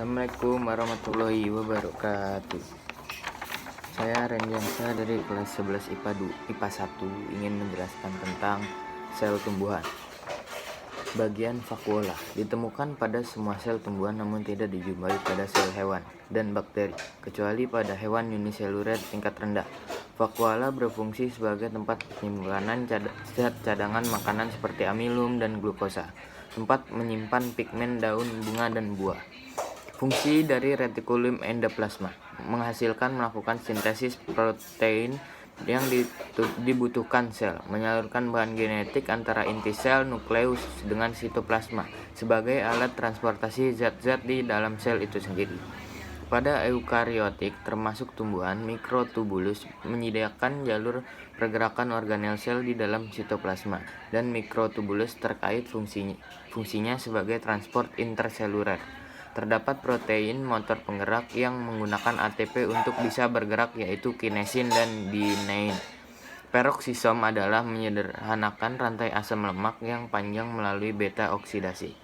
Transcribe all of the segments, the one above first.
Assalamualaikum warahmatullahi wabarakatuh. Saya Rendiansa dari kelas 11 IPA 1 ingin menjelaskan tentang sel tumbuhan. Bagian vakuola ditemukan pada semua sel tumbuhan namun tidak dijumpai pada sel hewan dan bakteri, kecuali pada hewan uniseluler tingkat rendah. Vakuola berfungsi sebagai tempat penyimpanan zat cadangan makanan seperti amilum dan glukosa, tempat menyimpan pigmen daun, bunga, dan buah. Fungsi dari retikulum endoplasma melakukan sintesis protein yang dibutuhkan sel, menyalurkan bahan genetik antara inti sel, nukleus, dengan sitoplasma sebagai alat transportasi zat-zat di dalam sel itu sendiri. Pada eukariotik, termasuk tumbuhan, mikrotubulus menyediakan jalur pergerakan organel sel di dalam sitoplasma, dan mikrotubulus terkait fungsinya sebagai transport interseluler. Terdapat protein motor penggerak yang menggunakan ATP untuk bisa bergerak, yaitu kinesin dan dinein. Peroksisom adalah menyederhanakan rantai asam lemak yang panjang melalui beta oksidasi.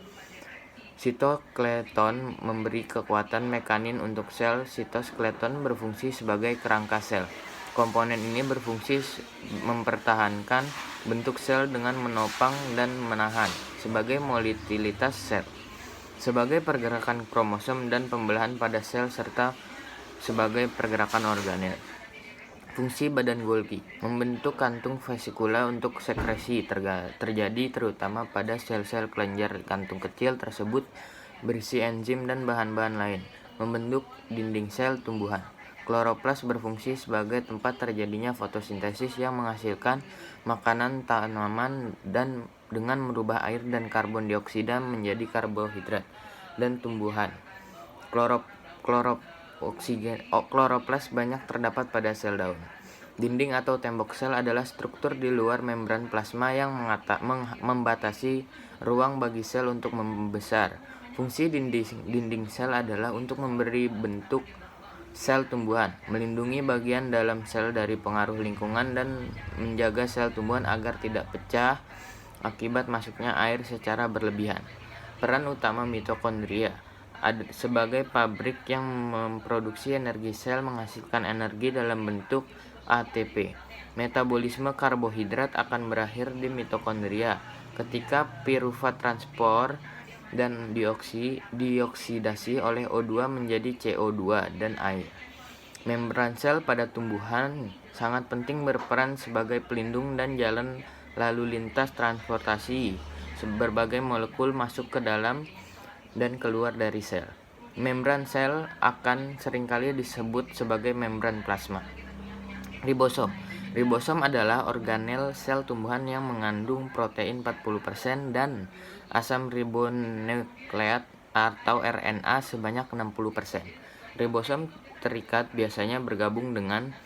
Sitoskeleton memberi kekuatan mekanis untuk sel. Sitoskeleton berfungsi sebagai kerangka sel. Komponen ini berfungsi mempertahankan bentuk sel dengan menopang dan menahan sebagai motililitas sel, sebagai pergerakan kromosom dan pembelahan pada sel, serta sebagai pergerakan organel. Fungsi badan Golgi membentuk kantung vesikula untuk sekresi terjadi terutama pada sel-sel kelenjar kantung kecil tersebut berisi enzim dan bahan-bahan lain. Membentuk dinding sel tumbuhan. Kloroplas berfungsi sebagai tempat terjadinya fotosintesis yang menghasilkan makanan tanaman dan dengan merubah air dan karbon dioksida menjadi karbohidrat dan tumbuhan. Kloroplas banyak terdapat pada sel daun. Dinding atau tembok sel adalah struktur di luar membran plasma yang membatasi ruang bagi sel untuk membesar. Fungsi dinding sel adalah untuk memberi bentuk sel tumbuhan, melindungi bagian dalam sel dari pengaruh lingkungan, dan menjaga sel tumbuhan agar tidak pecah akibat masuknya air secara berlebihan. Peran utama mitokondria sebagai pabrik yang memproduksi energi sel, menghasilkan energi dalam bentuk ATP. Metabolisme karbohidrat akan berakhir di mitokondria ketika piruvat transport dan dioksidasi oleh O2 menjadi CO2 dan air. Membran sel pada tumbuhan sangat penting, berperan sebagai pelindung dan jalan lalu lintas transportasi berbagai molekul masuk ke dalam dan keluar dari sel. Membran sel akan seringkali disebut sebagai membran plasma. Ribosom adalah organel sel tumbuhan yang mengandung protein 40% dan asam ribonukleat atau RNA sebanyak 60%. Ribosom terikat biasanya bergabung dengan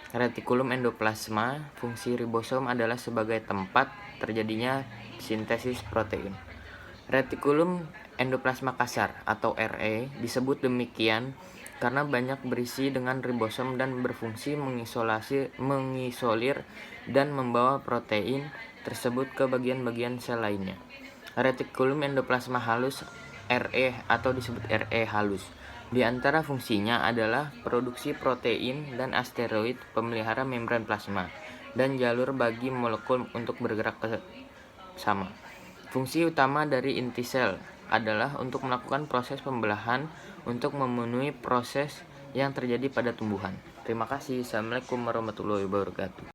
retikulum endoplasma. Fungsi ribosom adalah sebagai tempat terjadinya sintesis protein. Retikulum endoplasma kasar atau RE disebut demikian karena banyak berisi dengan ribosom dan berfungsi mengisolir dan membawa protein tersebut ke bagian-bagian sel lainnya. Retikulum endoplasma halus RE atau disebut RE halus. Di antara fungsinya adalah produksi protein dan asteroid, pemelihara membran plasma, dan jalur bagi molekul untuk bergerak ke sama. Fungsi utama dari inti sel adalah untuk melakukan proses pembelahan untuk memenuhi proses yang terjadi pada tumbuhan. Terima kasih. Assalamualaikum warahmatullahi wabarakatuh.